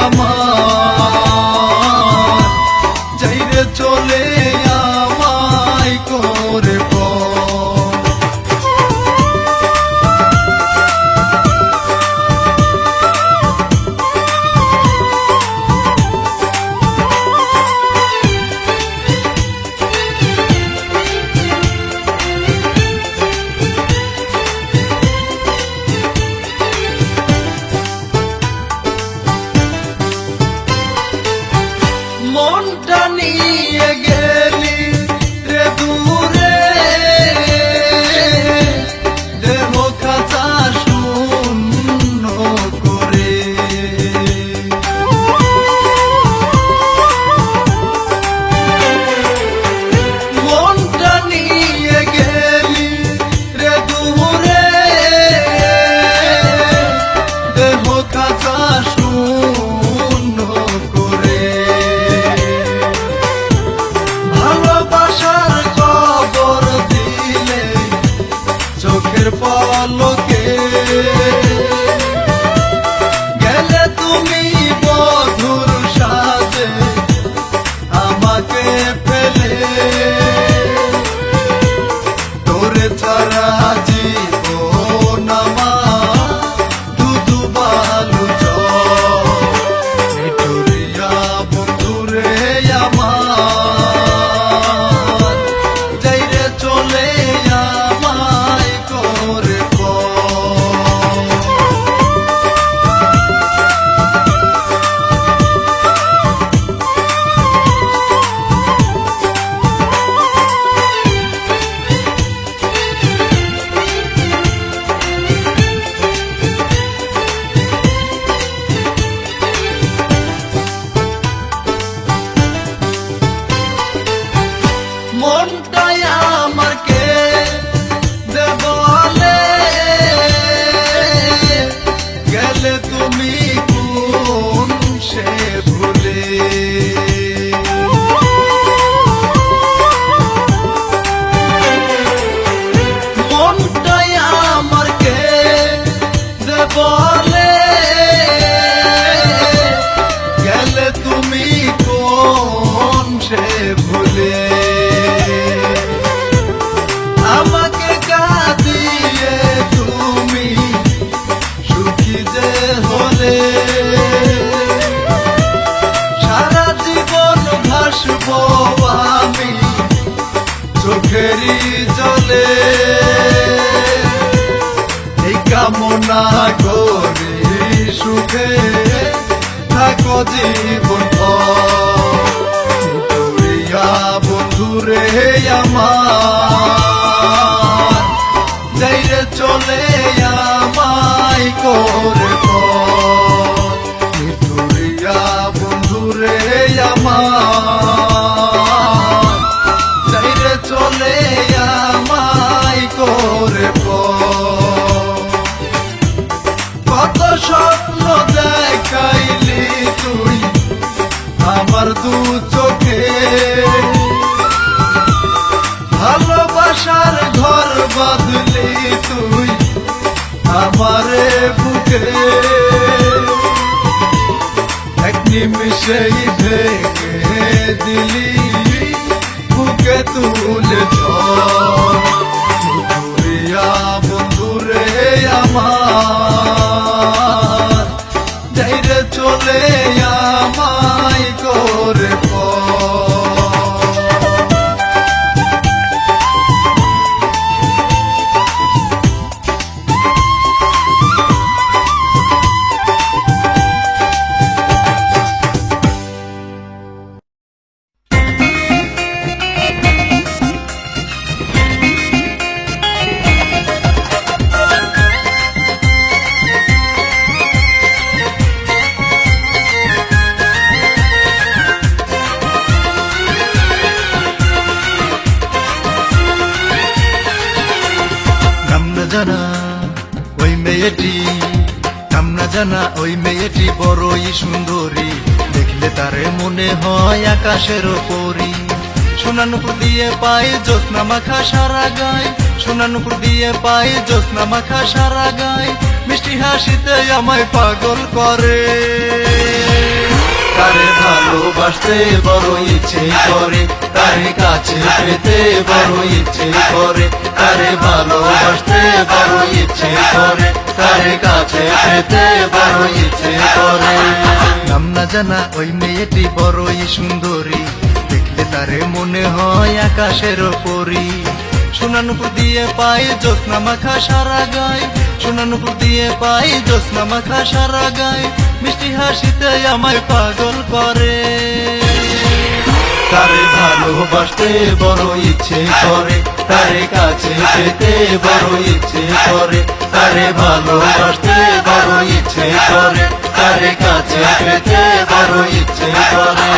আমার যাইরে চলে আমায় করে মনটা নিয়ে গেলি রে দূরে দেহ খাঁচা শূন্য করে মনটা নিয়ে গেলি রে দূরে দেহ খাঁচা শূন্য করে ভালোবাসার খবর দিলে চোখের পলকে গেলে তুমি বধুর সাজে আমাকে ফেলে তোরে ছাড়া জীবন আমার দুধু বালু জড়িয়া বন্ধুরে আমার যাইরে চলে আমায় করে মনটাই আমার কে দেবলে গেলে তুমি কোন সে ভুলে মনটাই আমার কে দেবলে গেলে তুমি কোন সে ভুলে আমাকে কাঁদিয়ে তুমি সুখী যে হলে সারা জীবন ভাসব আমি চোখেরই জলে এই কামনা করি সুখে থাকো জীবন বন্ধুরে আমার যাইরে চলে আমায় করে মিঠুরিয়া বন্ধুরে আমার যাইরে চলে আমায় করে কত স্বপ্ন দেখাইলি তুই আমার দু চোখে ভালোবাসার ঘর বাঁধলি তুই আমারে বুকে এক নিমিষেই ভেঙে দিলি বুকে তুলে ধরিয়া বন্ধুরে আমার যাইরে চলে আমায় করে জানা ওই মেয়েটি নাম না জানা ওই মেয়েটি বড়ই সুন্দরী দেখলে তারে মনে হয় আকাশের পরী সোনা নুপুর দিয়ে পাই জ্যোৎস্না মাখা সারা গায় সোনা নুপুর দিয়ে পাই জ্যোৎস্না মাখা সারা গায় মিষ্টি হাসিতে আমায় পাগল করে ভালোবাসতে বড় ইচ্ছে করে, তারে কাছে পেতে বড় ইচ্ছে করে, তারে ভালোবাসতে বড় ইচ্ছে করে, তারে কাছে পেতে বড় ইচ্ছে করে। নাম না জানা ওই মেয়েটি বড়ই সুন্দরী, দেখলে তারে মনে হয় আকাশের পরী। সোনানুপুর দিয়ে পাই জ্যোৎস্না মাখা সারা গায়, সোনানুপুর দিয়ে পাই জ্যোৎস্না মাখা সারা গায়, মিষ্টি হাসিতে আমায় পাগল করে। তারে ভালোবাসতে বড় ইচ্ছে করে, তারে কাছে পেতে বড় ইচ্ছে করে, তারে ভালোবাসতে বড় ইচ্ছে করে, তারে কাছে পেতে বড় ইচ্ছে করে।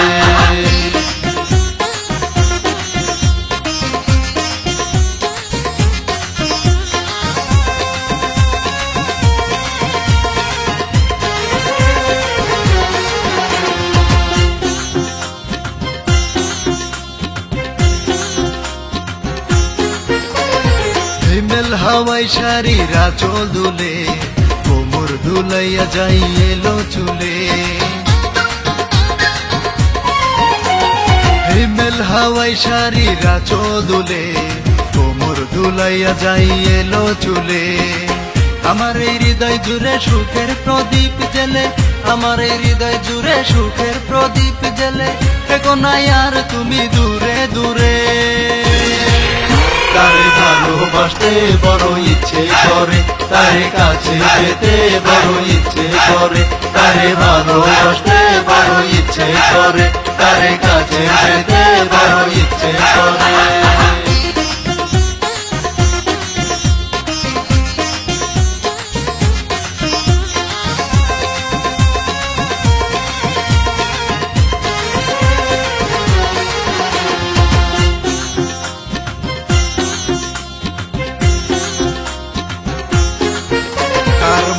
হিমেল হাওয়াই শাড়িরা চোল দুলে, কোমর দুলাইয়া যাই এলো চুলে। হিমেল হাওয়াই শাড়িরা চোল দুলে, কোমর দুলাইয়া যাই এলো চুলে। আমার এই হৃদয় জুড়ে সুখের প্রদীপ জেলে, আমার এই হৃদয় জুড়ে সুখের প্রদীপ জেলে, থেকো না আর তুমি দূরে দূরে। তারে ভালোবাসতে বড় ইচ্ছে করে, তারে কাছে পেতে বড় ইচ্ছে করে, তারে ভালোবাসতে বড় ইচ্ছে করে, তারে কাছে পেতে বড় ইচ্ছে করে।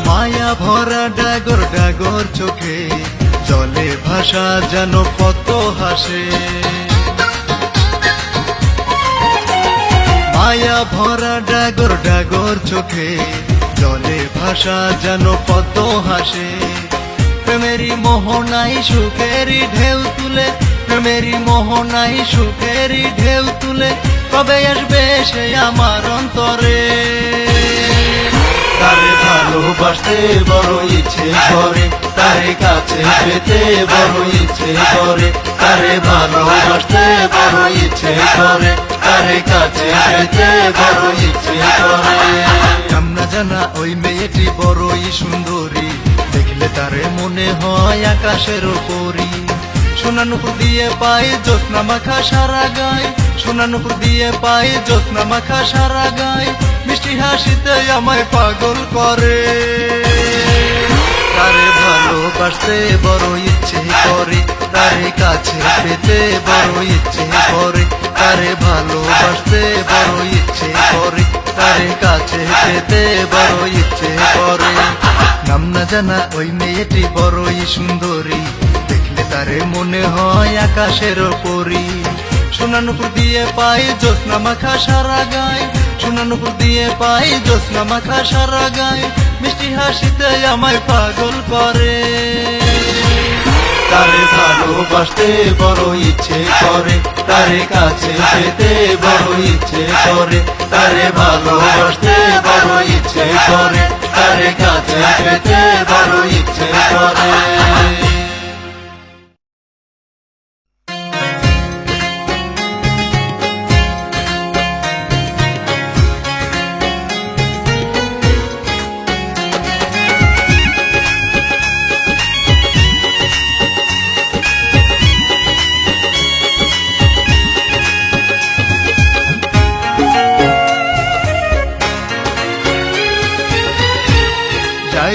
মায়া ভরা ডাগর ডাগর চোখে, জলে ভাষা যেন কত হাসে। মায়া ভরা ডাগর ডাগর চোখে, জলে ভাষা যেন কত হাসে। প্রেমেরই মোহনাই সুখেরই ঢেউ তুলে, প্রেমেরই মোহনাই সুখেরই ঢেউ তুলে, কবে আসবে সে আমার অন্তরে। তারে ভালোবাসতে বড় ইচ্ছে করে, তারে কাছে পেতে বড় ইচ্ছে করে, তারে ভালোবাসতে বড় ইচ্ছে করে, তারে কাছে পেতে বড় ইচ্ছে করে। নাম না জানা ওই মেয়েটি বড়ই সুন্দরী, দেখলে তারে মনে হয় আকাশের পরী। সোনানুপুর দিয়ে পাই জ্যোৎস্না মাখা সারা গায়, সোনানুপুর দিয়ে পাই জ্যোৎস্না মাখা সারা গায়, মিষ্টি হাসিতে আমায় পাগল করে। তারে ভালোবাসতে বড় ইচ্ছে করে, তারে কাছে পেতে বড় ইচ্ছে করে, তারে ভালোবাসতে বড় ইচ্ছে করে, তারে কাছে পেতে বড় ইচ্ছে করে। নাম না জানা ওই মেয়েটি বড়ই সুন্দরী, দেখলে তারে মনে হয় আকাশের পরী। সোনানুপুর দিয়ে পাই জ্যোৎস্না মাখা সারা গায়, সোনানুপুর দিয়ে পাই জ্যোৎস্না মাখা সারা গায়, মিষ্টি হাসিতে আমায় পাগল করে। তারে ভালোবাসতে বড় ইচ্ছে করে, তারে কাছে পেতে বড় ইচ্ছে করে, তারে ভালোবাসতে বড় ইচ্ছে করে, তারে কাছে পেতে বড় ইচ্ছে করে।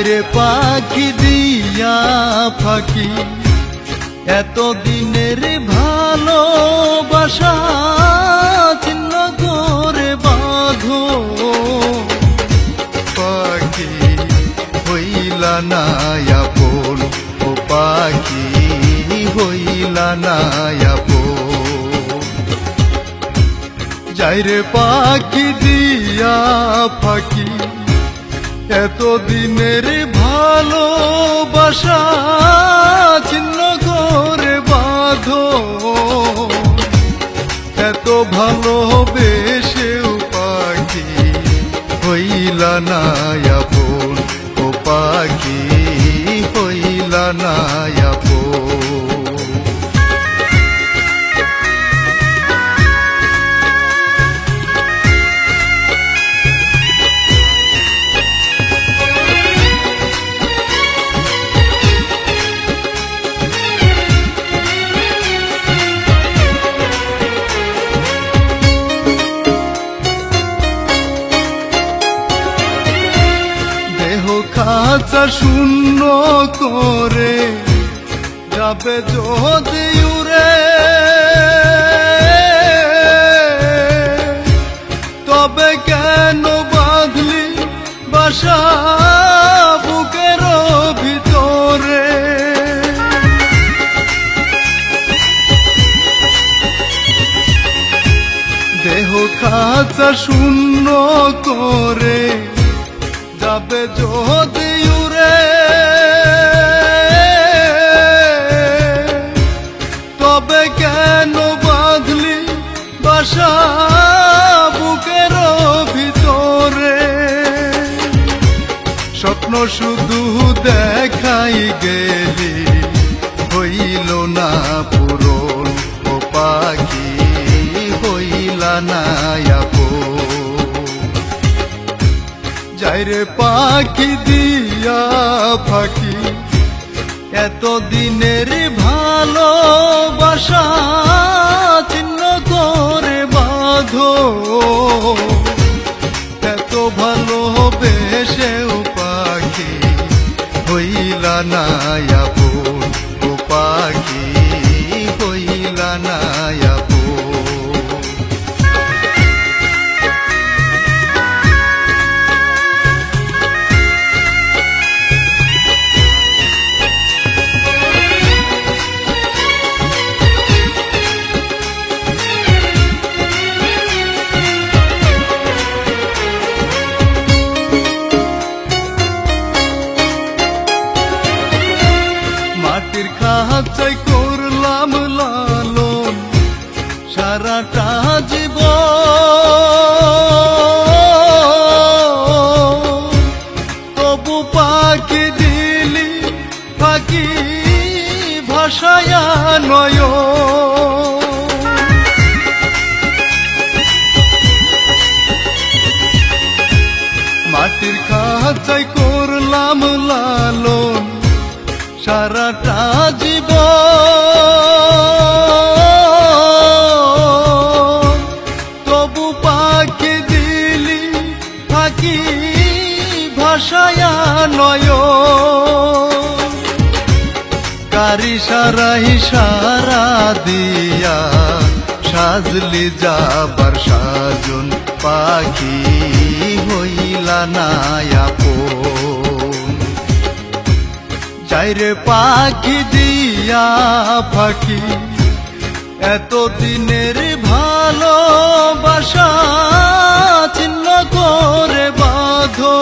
রে পাখি দিয়া ফাঁকি, এত দিনের ভালোবাসা চিহ্ন করে বাঁধো। পাখি হইলা না আপন, ও পাখি হইলা না আপন। যাই রে পাখি দিয়া ফাঁকি, এত দিনের ভালোবাসা চিহ্ন করে ভালোবেসেও পাখি হইলা না আপন, ও পাখি হইলা না আপন। খাঁচা শূন্য করে যাবে যদি উড়ে, তবে কেন বাঁধলি বাসা বুকের ভিতরে? দেহ খাঁচা শূন্য করে যাবে যদি উড়ে, তবে কেন বাঁধলি বাসা বুকের ভিতরে? স্বপ্ন শুধু দেখাই গেলি হইল না পূরণ, ও পাখি হইলা না আপন। যাইরে পাখি দিয়া ফাঁকি এত দিনের ভালোবাসা চিহ্ন করে বাঁধো, এত ভালোবেসেও পাখি হইলা না আপন, ও পাখি হইলা না আপন। মাটির খাঁচায় করলাম লালন সারাটা জীবন, তবু পাখি দিলি ফাঁকি ভাষায়া নয়ন। মাটির খাঁচায় করলাম লালন সারাটা জীবন, তবু পাখি দিলি ফাঁকি ভাষায়া নয়ন। কারি সারা ইশারা দিয়া সাজলি যাবার সাজন, পাখি হইলা না আপন। যাইরে পাখি দিয়া ফাঁকি এত দিনের ভালোবাসা চিহ্ন করে বাঁধো,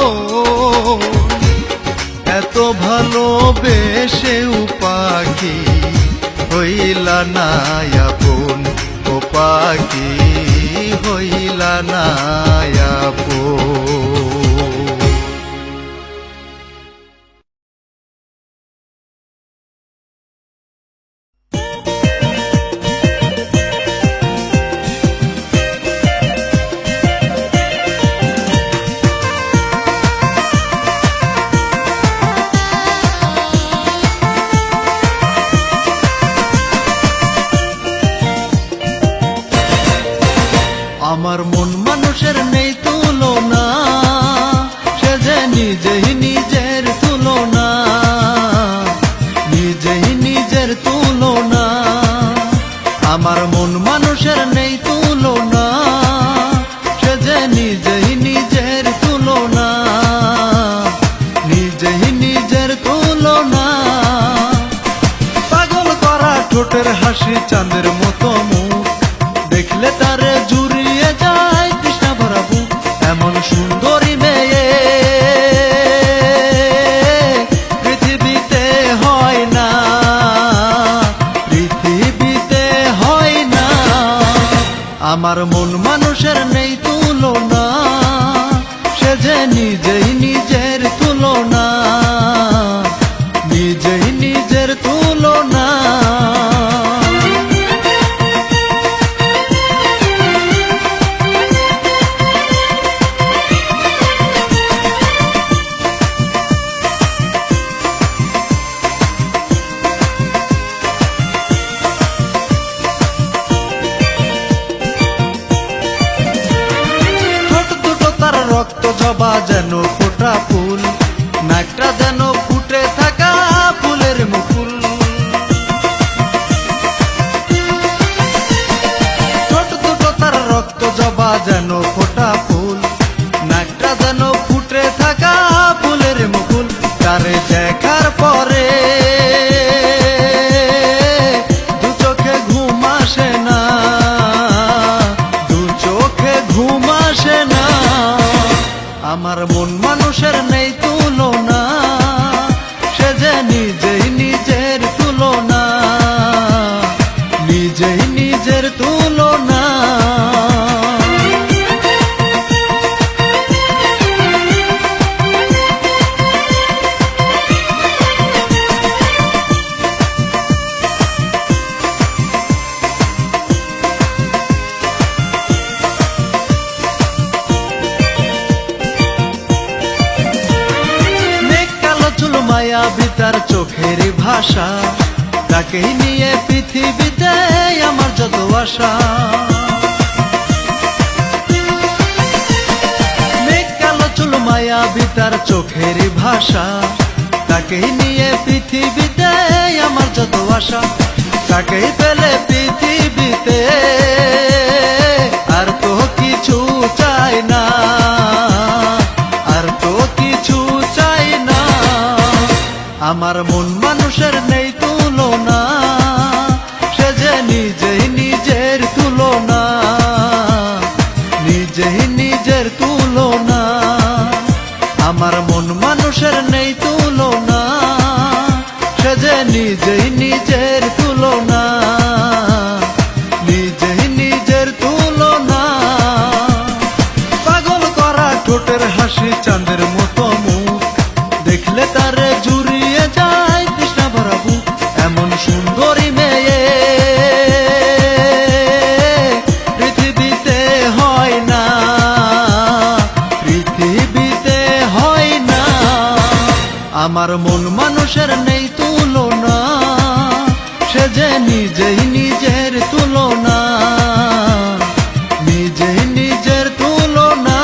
এত ভালোবেসেও পাখি হইলা না আপন, ও পাখি হইলা না আপন। আমার মন মানুষের নেই তুলনা, সে যে নিজেই নিজের তুলনা, নিজেই নিজের তুলনা। আমার মন মানুষের নেই তুলনা, সে যে নিজেই নিজের তুলনা, নিজেই নিজের তুলনা। পাগল করা ঠোঁটের হাসি চাঁদের মতো মুখ, দেখলে তারে জুড়িয়ে যায় তৃষ্ণা ভরা বুক। এমন সুন্দরী মেয়ে পৃথিবীতে হয় না, পৃথিবীতে হয় না। আমার মন মানুষের নেই তুলনা, সে যে নিজেই নিজের তুলনা, নিজেই নিজের তুলনা। রক্ত জবা যেন ফোটা ফুল, নাকটা যেন ফুটে থাকা ফুলের মুকুল। ছোট দুটো তার রক্ত জবা যেন ফোটা ফুল, নাকটা যেন ফুটে থাকা ফুলের মুকুল। তারে দেখার পরে দু চোখে ঘুম আসে না, দু চোখে ঘুম আসে না। আমার মন মানুষের নেই তুলনা, সে যে নিজেই নিজের তুলনা, নিজেই নিজের তুলনা। মায়াবী তার চোখের ভাষা, তাকেই নিয়ে পৃথিবীতে আমার যত আশা। মেঘ কালো চুল মায়াবী তার চোখের ভাষা, তাকেই নিয়ে পৃথিবীতে আমার যত আশা। তাকেই পেলে পৃথিবীতে আর তো কিছু চাই না, আর তো কিছু চাই না। আমার মন মানুষের নেই তুলনা, সে যে নিজেই নিজের তুলনা, নিজেই নিজের তুলনা। আমার মন মানুষের নেই তুলনা, সে যে নিজেই নিজের তুলনা, নিজেই নিজের তুলনা। পাগল করা ঠোঁটের হাসি চাঁদের মতো মুখ, দেখলে তারে জুড়িয়ে যায় তৃষ্ণা ভরা বুক। এমন সুন্দরী মেয়ে পৃথিবীতে হয় না, পৃথিবীতে হয় না। আমার মন মানুষের নেই তুলনা, সে যে নিজেই নিজের তুলনা, নিজেই নিজের তুলনা।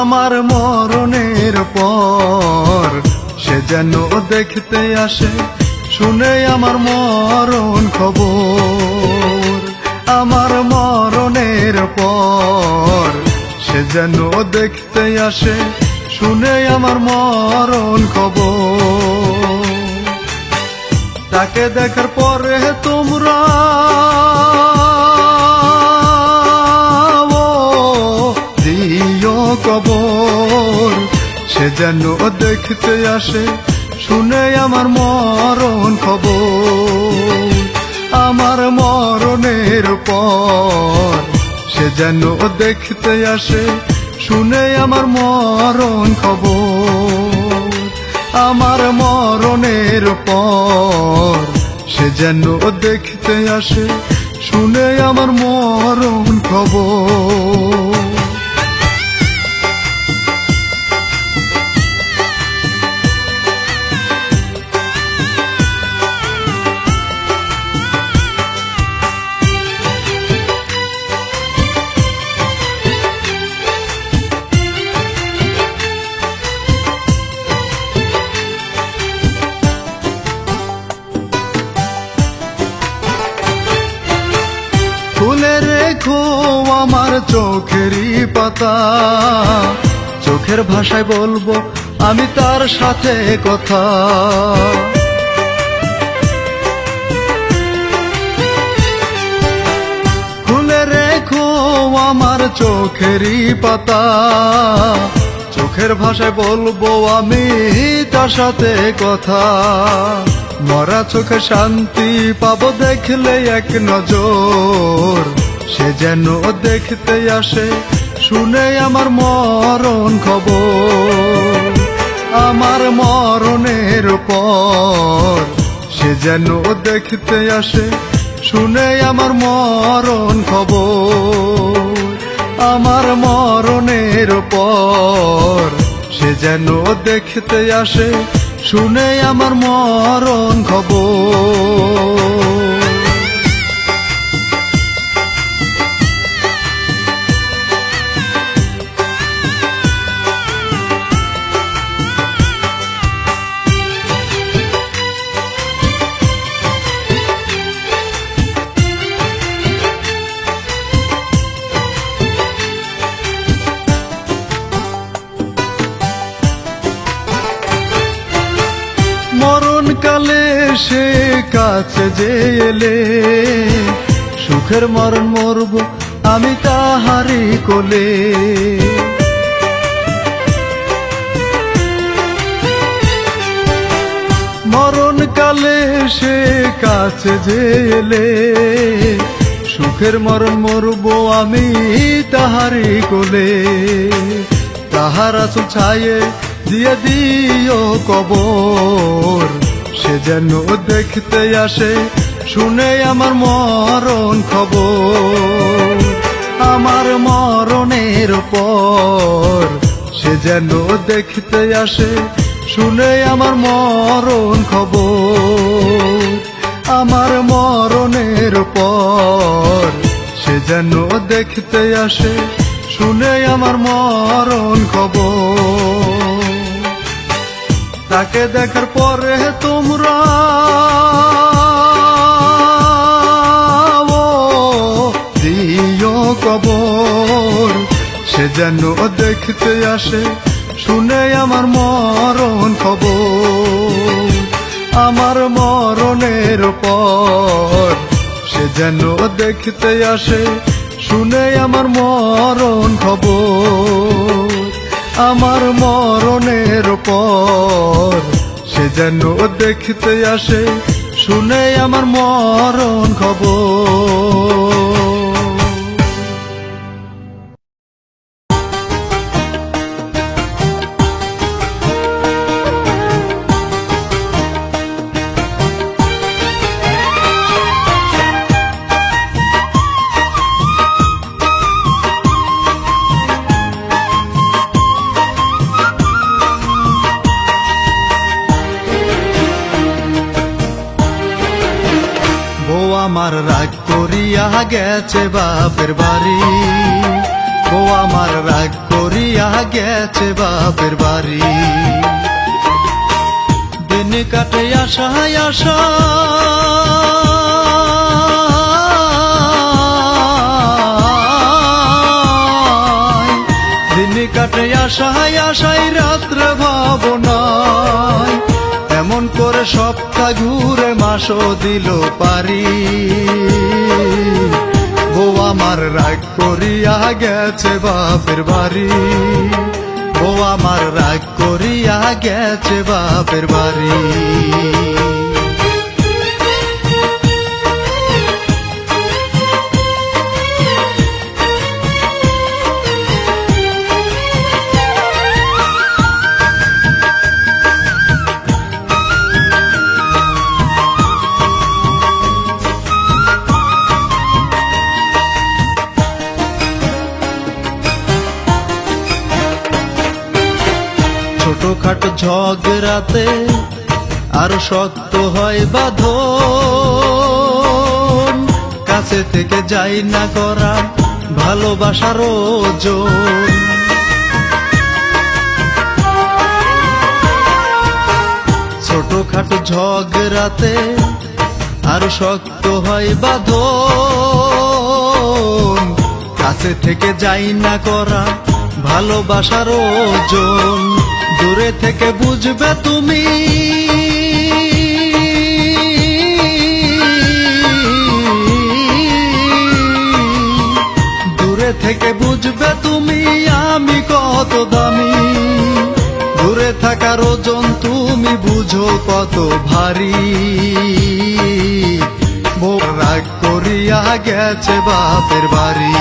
আমার মরণের পর সে যেন দেখতে আসে, শুনে আমার মরণ খবর। আমার মরণের পর সে যেন দেখতে আসে, শুনে আমার মরণ খবর। তাকে দেখার পরে তোমরা কবর, সে যেন দেখতে আসে, শুনে আমার মরণ খবর। আমার মরণের পর সে যেন দেখতে আসে, শুনে আমার মরণ খবর। আমার মরণের পর সে যেন দেখতে আসে, শুনে আমার মরণ খবর। ফুলের রেখো আমার চোখেরই পাতা, চোখের ভাষায় বলবো আমি তার সাথে কথা। খুলে রেখো আমার চোখেরই পাতা, চোখের ভাষায় বলবো আমি তার সাথে কথা। মরা চোখে শান্তি পাবো দেখলে এক নজর, সে যেন দেখতে আসে শুনে আমার মরণ খবর। আমার মরণের পর সে যেন দেখতে আসে শুনে আমার মরণ খবর। আমার মরণের পর সে যেন দেখতে আসে শুনে আমার মরণ খবর। মরণকালে সে কাছে যে এলে, সুখের মরণ মরব আমি তাহারি কোলে। মরণকালে সে কাছে যে এলে, সুখের মরণ মরব আমি তাহারি কোলে। তাহার আঁচল ছায়ে দিয়ে দিও কবর, সে যেন দেখতে আসে শুনে আমার মরণ খবর। আমার মরণের পর সে যেন দেখতে আসে শুনে আমার মরণ খবর। আমার মরণের পর সে যেন দেখতে আসে শুনে আমার মরণ খবর। তাকে দেখার পরে তোমরা দিও কবর, সে যেন দেখতে আসে শুনে আমার মরণ খবর। আমার মরণের পর সে যেন দেখতে আসে শুনে আমার মরণ খবর। আমার মরণের পর সে যেন দেখতে আসে শুনে আমার মরণ খবর। আমার রাগ করিয়া গেছে বাপের বাড়ি, ও আমার রাগ করিয়া গেছে বাপের বাড়ি। দিন কাটে আশায় আশায়, দিন কাটে আশায় আশায় রাত্রে ভাবনায়। এমন করে সপ্তাহ ঘুরে মাসও দিল পারি, ও আমার রাগ করিয়া গেছে বাপের বাড়ি, ও আমার রাগ করিয়া গেছে বাপের বাড়ি। ছোটখাটো ঝগড়াতে আরো শক্ত হয় বাঁধন, কাছে থেকে যাই না করা ভালোবাসার ওজন। ছোটখাটো ঝগড়াতে আরো শক্ত হয় বাঁধন, কাছে থেকে যাই না করা ভালোবাসার ওজন, দূরে থেকে বুঝবে তুমি। দূরে থেকে বুঝবে তুমি আমি কত দামি, দূরে থাকার ওজন তুমি বুঝো কত ভারী। মোর রাগ করিয়া গেছে বাপের বাড়ি।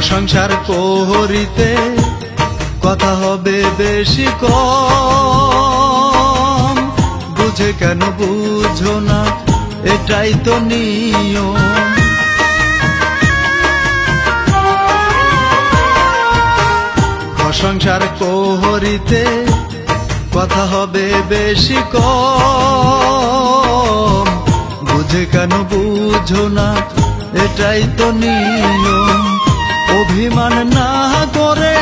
সংসার করিতে কথা হবে বেশি কম, বুঝে কেন বুঝো না এটাই তো নিয়ম। সংসার করিতে কথা হবে বেশি কম, বুঝে কেন বুঝো না এটাই তো নিয়ম। অভিমান না করে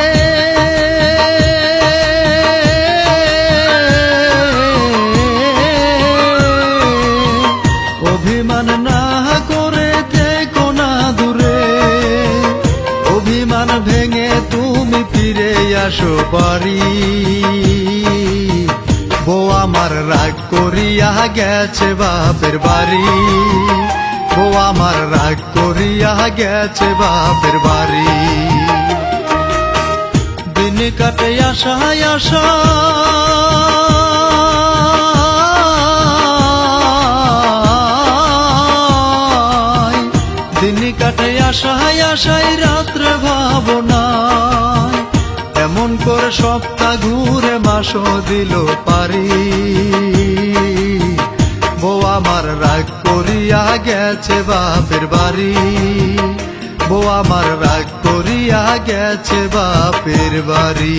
অভিমান না করে থেকো না দূরে, অভিমান ভেঙে তুমি ফিরে আসো বাড়ি। বউ আমার রাগ করিয়া গেছে বাপের বাড়ি, বউ আমার রাগ করিয়া গেছে বাপের বাড়ি। দিন কাটে আশায় আশায়, দিন কাটে আশায় আশায় রাত্রে ভাবনায়, এমন করে সপ্তাহ ঘুরে মাসও দিল পারি। বউ আমার রাগ করিয়া গেছে বাপের বাড়ি, বউ আমার রাগ করিয়া গেছে বাপের বাড়ি।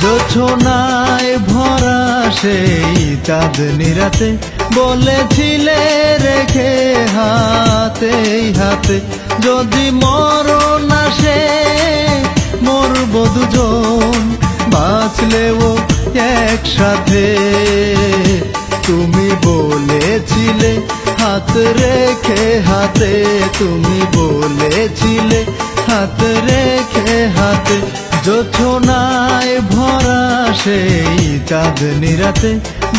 জোছনায় ভরা সেই চাঁদনি রাতে বলেছিলে রেখে হাতে হাতে, যদি মরণ আসে মরব দুজন, বাঁচলেও একসাথে। তুমি বলেছিলে হাত রেখে হাতে, তুমি বলেছিলে হাত রেখে হাতে। জোছনায় ভরা সেই চাঁদনি রাতে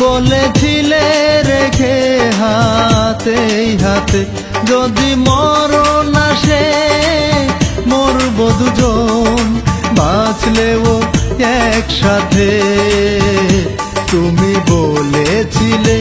বলেছিলে রেখে হাতে হাতে, যদি মরণ আসে মরব দুজন, বাঁচলেও একসাথে। তুমি বলেছিলে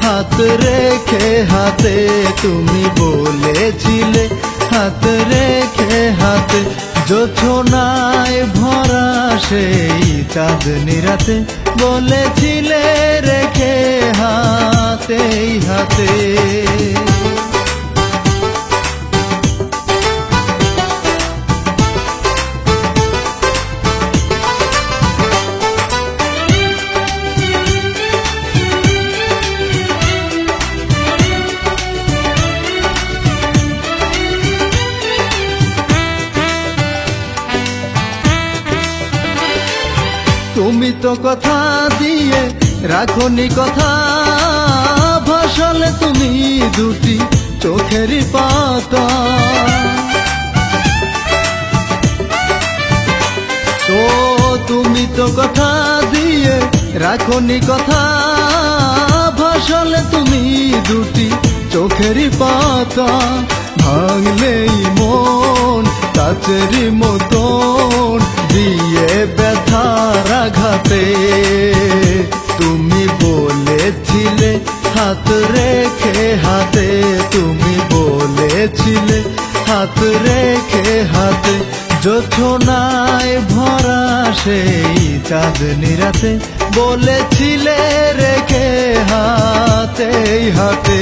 হাত রেখে হাতে, তুমি বলেছিলে হাত রেখে হাতে। জোছনায় ভরা সেই চাঁদনি রাতে বলেছিলে রেখে হাতে হাতে। তুমি তো কথা দিয়ে রাখনি কথা, ভাসালে তুমি দুটি চোখেরই পাতা। তো তুমি তো কথা দিয়ে রাখনি কথা, ভাসালে তুমি দুটি চোখেরই পাতা। ভাঙলেই মন কাছে কাচেরি মতন দিয়ে ব্যথার আঘাতে তুমি বলেছিলে হাত রেখে হাতে, তুমি বলেছিলে হাত রেখে হাতে, জোছনায় ভরা সেই চাঁদনি রাতে বলেছিলে রেখে হাতে হাতে।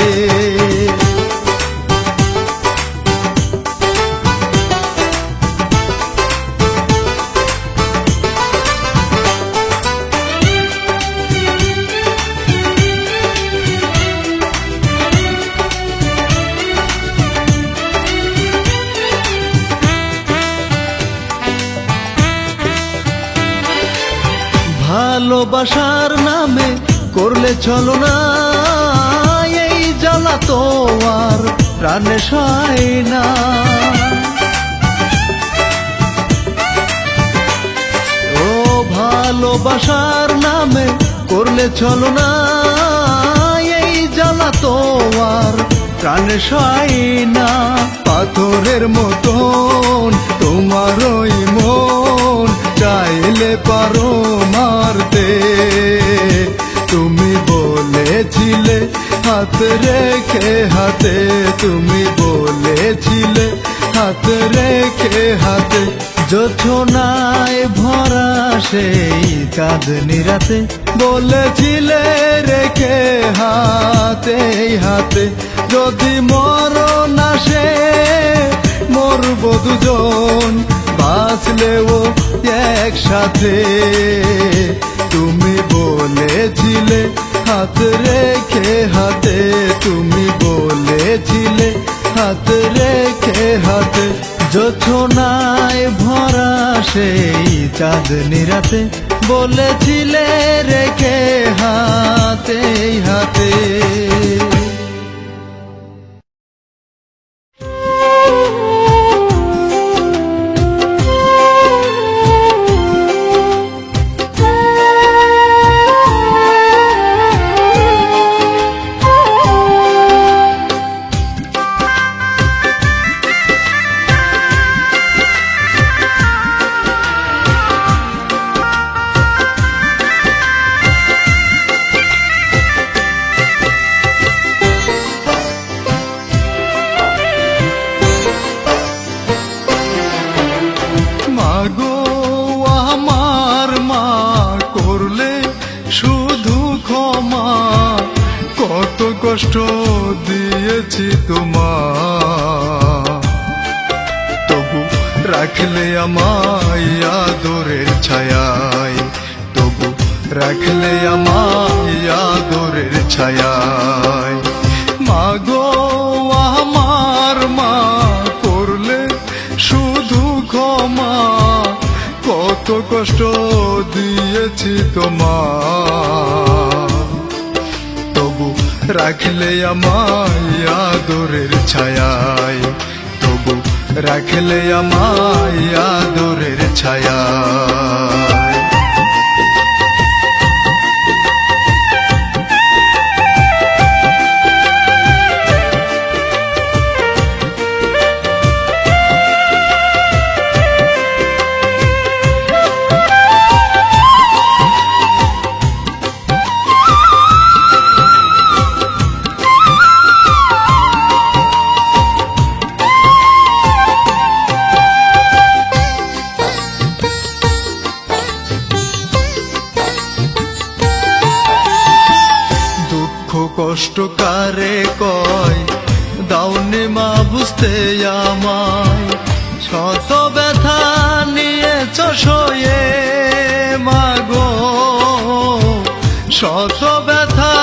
ভালোবাসার নামে করলে চলো না এই জ্বালা তো আর প্রাণে সয় না। ও ভালোবাসার নামে করলে চলো না এই জ্বালা তো আর প্রাণে সয় না। পাথরের মতন তোমার ওই মন চাইলে পারো মারতে, তুমি বলেছিলে হাত রেখে হাতে, তুমি বলেছিলে হাত রেখে হাতে, জোছনায় ভরা সেই চাঁদনি রাতে বলেছিলে রেখে হাতে হাতে। যদি মরণ আসে মরব দুজন, বাঁচলেও একসাথে, তুমি বলেছিলে হাত রেখে হাতে, তুমি বলেছিলে হাত রেখে হাতে, জোছনায় ভরা সেই চাঁদনি রাতে বলেছিলে রেখে হাতে হাতে। কষ্ট দিয়েছি তোমার, তবু রাখলে আমায় আদরের ছায়ায়, তবু রাখলে আমায় আদরের ছায়ায়। মা গো আমার মা করলে শুধু ক্ষমা, কত কষ্ট দিয়েছি তোমার, তবু রাখলে আমায় আদরের ছায়ায়, তবু রাখলে আমায় আদরের ছায়ায়। কষ্ট কারে কয় দাওনি মা বুঝতে আমায়, শত ব্যথা নিয়েছ সয়ে মা গো, শত ব্যথা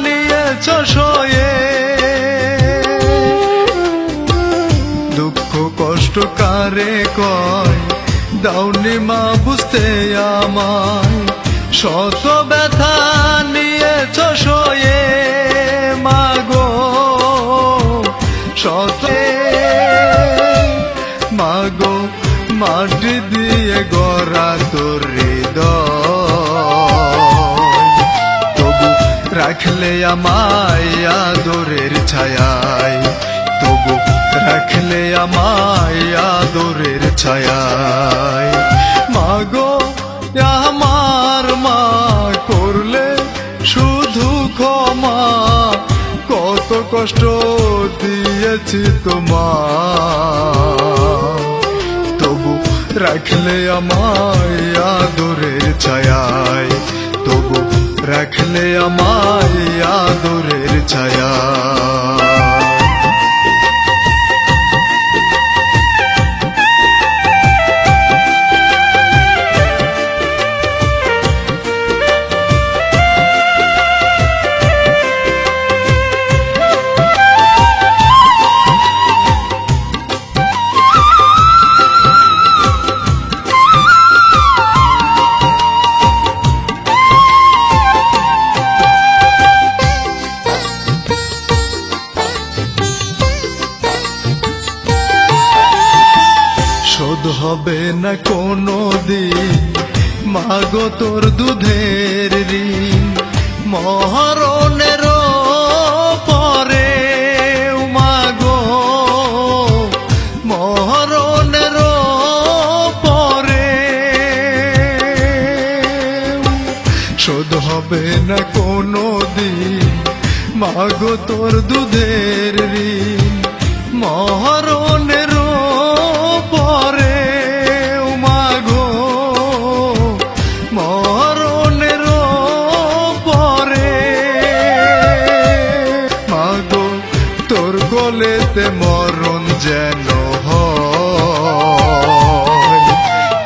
নিয়েছ সয়ে। দুঃখ কষ্ট কারে কয় দাওনি মা বুঝতে আমায়, শত ব্যথা নিয়েছ সয়ে মা গো, শত মা গো। মাটি দিয়ে গড়া তোর হৃদয়, তবু রাখলে আমায় আদরের ছায়ায়, তবু রাখলে আমায় আদরের ছায়ায়। মাগো আমার মা, করলে শুধু ক্ষমা, কত কষ্ট দিয়েছি তোমার, তবু রাখলে আমায় আদরের ছায়ায়, তবু রাখলে আমায় আদরের ছায়ায়। শোধ হবে না কোনো দিন মাগো তোর দুধের ঋণ, মরণের পরে মাগো, মরণের পরে শোধ হবে না কোনো দিন মাগো তোর দুধের ঋণ, মরণের পরে মাগো, মরণের পরে মাগো, তোর কোলেতে মরণ যেন হয়,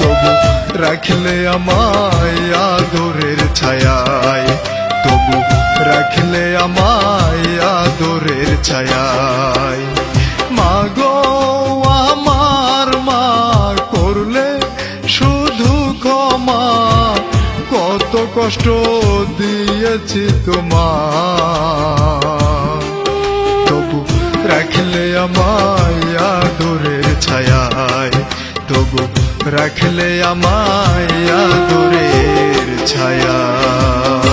তবু রাখলে আমায় আদরের ছায়ায়, তবু রাখলে আমায় আদরের ছায়ায়। মাগো আমার মা, করলে শুধু ক্ষমা, কত কষ্ট দিয়েছি তোমার, তবু রাখলে আমায় আদরের ছায়ায়, তবু রাখলে আমায় আদরের ছায়ায়।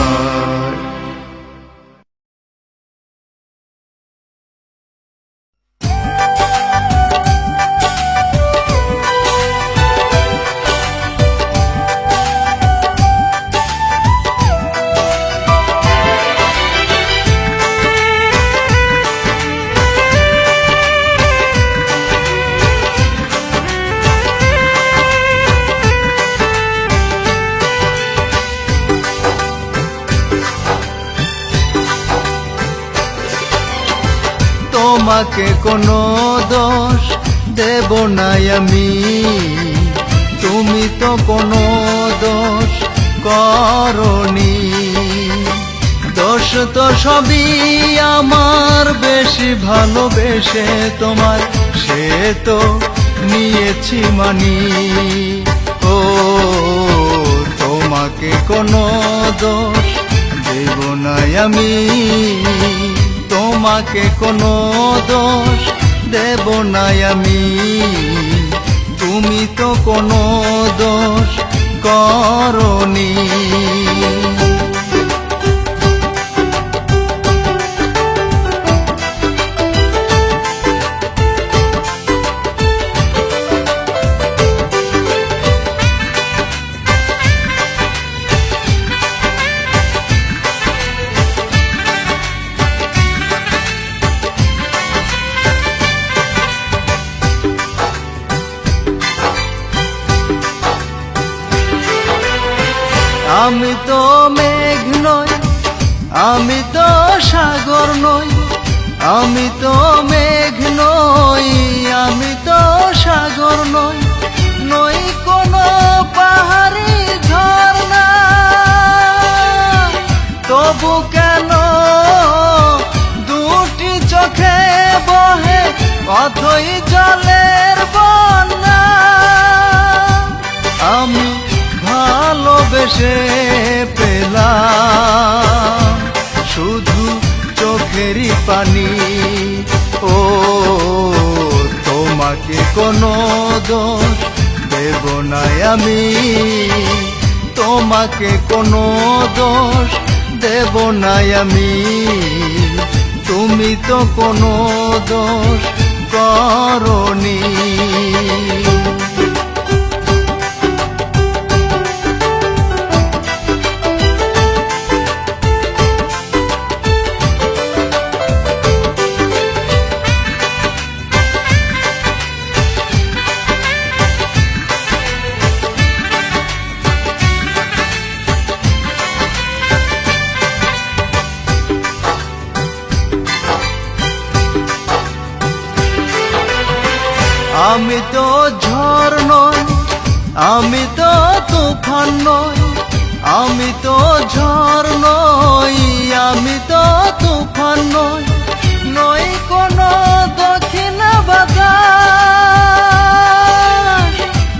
তোমাকে কোনো দোষ দেব না আমি, তুমি তো কোনো দোষ করনি, দোষ তো সবই আমার, বেশি ভালোবেসে তোমার সে তো নিয়েছি মানি। ও তোমাকে কোনো দোষ দেব না আমি, তোমাকে কোনো দোষ দেব না আমি, তুমি তো কোনো দোষ করনি। আমি তো মেঘ নই, আমি তো সাগর নই, আমি তো মেঘ নই, আমি তো সাগর নই, নই কোনো পাহাড়ি ঝর্ণা, তবু কেন দুটি চোখে বহে অথই জলের বন্যা। আমি ভালোবেসে পেলাম শুধু চোখেরই পানি, ও তোমাকে কোনো দোষ দেব না আমি, তোমাকে কোনো দোষ দেব না আমি, তুমি তো কোনো দোষ করনি। আমি তো ঝড় নই, আমি তো তুফান নই, আমি তো ঝড় নই, আমি তো তুফান নই, নই কোনো দক্ষিণ বাতাস।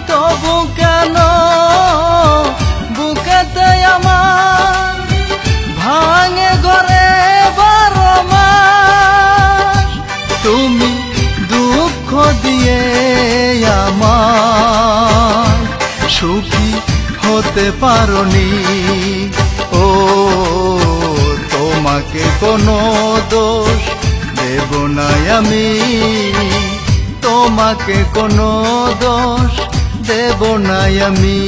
তবু কেন বুকেতে আমার ভাঙে ঘরে 12 মাস? তুমি দুঃখ দিয়ে আমার সুখী হতে পারোনি। ও তোমাকে কোনো দোষ দেব না আমি, তোমাকে কোনো দোষ দেব না আমি।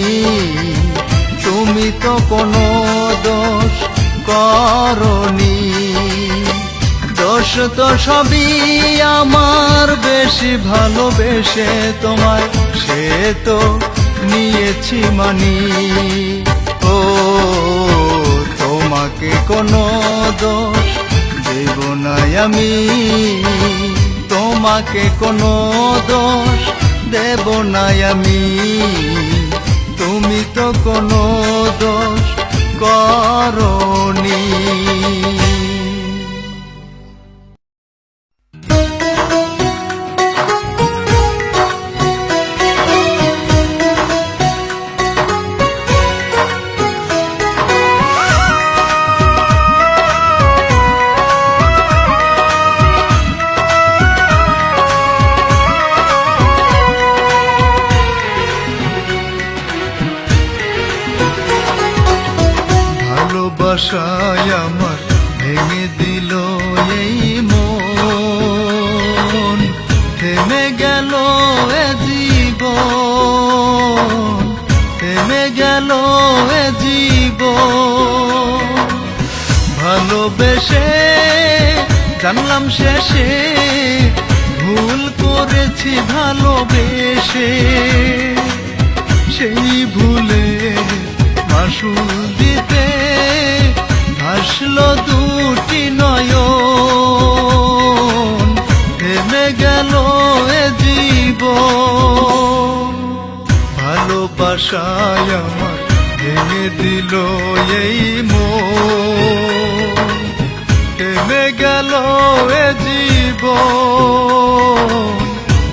তুমি তো কোনো দোষ করনি, দোষ তো সবই আমার, বেশি ভালোবেসে তোমায় সে তো নিয়েছি মানি। ও তোমাকে কোনো দোষ দেব না আমি, তোমাকে কোনো দোষ দেব না আমি। তুমি তো কোনো দোষ করনি। ভালোবাসায় আমার ভেঙে দিল এই মন, থেমে গেল এ জীবন, থেমে গেল এ জীবন। ভালোবেসে জানলাম শেষে ভুল করেছি ভালোবেসে, সেই ভুলে মাসুল দিতে ভাসলো দুটি নয়ন, থেমে গেল এ জীবন। ভালোবাসায় আমার ভেঙে দিল এই মন, থেমে গেল এ জীবন,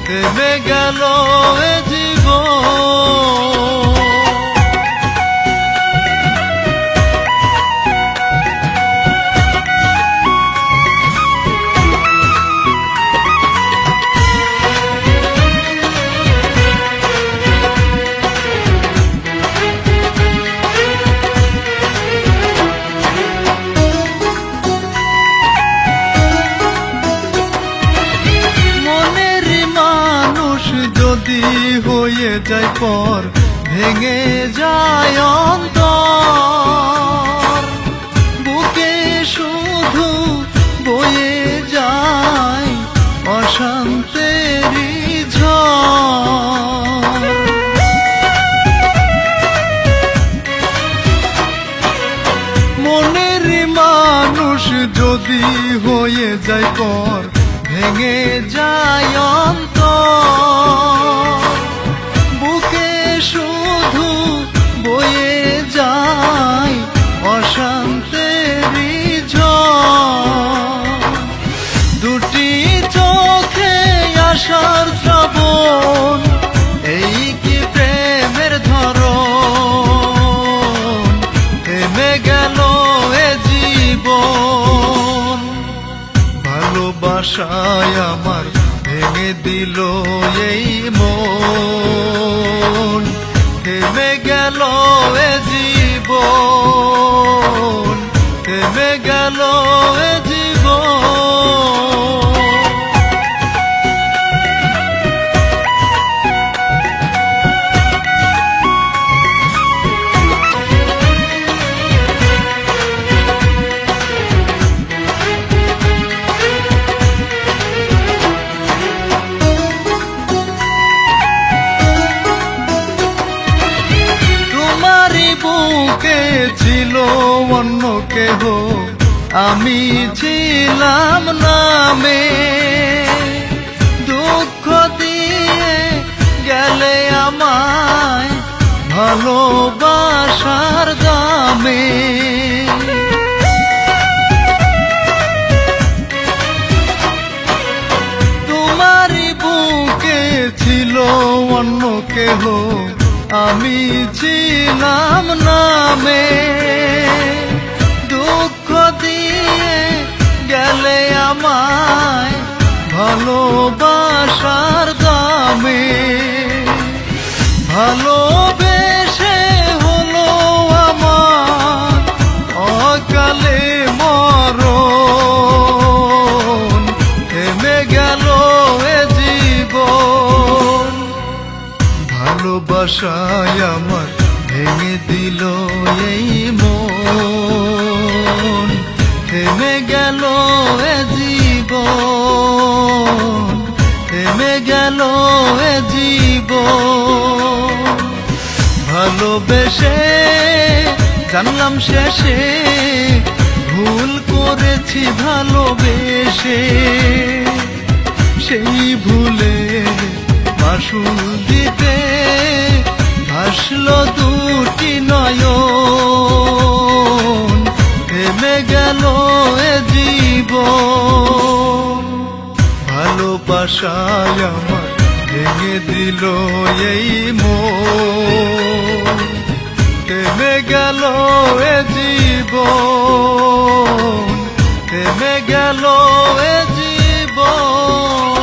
থেমে গেল এ জীবন। হয়ে যায় পর ভেঙে যায় অন্তর, বুকে শুধু বয়ে যায় অশান্তেরই ঝড়। মনের মানুষ যদি হয়ে যায় পর ভেঙে যায় অন্তর, বুকে শুধু বয়ে যায় অশান্তেরই ঝড়। দুটি চোখে আশার শ্রাবণ, এই কি প্রেমের ধরন, থেমে গেল এ জীবন। ভালোবাসায় আমার ভেঙে দিল এই মন, থেমে গেল এ জীবন, থেমে গেল এ জীবন। বুকে ছিল অন্য কেহ, আমি ছিলাম নামে, দুঃখ দিয়ে গেলে আমায় ভালোবাসার দামে। তোমারই বুকে ছিল অন্য কেহ, আমি ছিলাম নামে। দুঃখ দিয়ে গেলে আমায় ভালোবাসার দামে। ভালোবেসে হলো আমার অকালে মরণ, থেমে গেল এ জীবন। ভালোবাসায় আমার ভেঙে দিল এই মন, থেমে গেল এ জীবন, থেমে গেল এ জীবন। ভালোবেসে জানলাম শেষে ভুল করেছি ভালোবেসে। সেই ভুলে মাসুল দিতে ভাসলো দুটি নয়ন, থেমে গেল এ জীবন। ভালোবাসায় আমার ভেঙে দিল এই মন, থেমে গেল এ জীবন, থেমে গেল এ জীবন।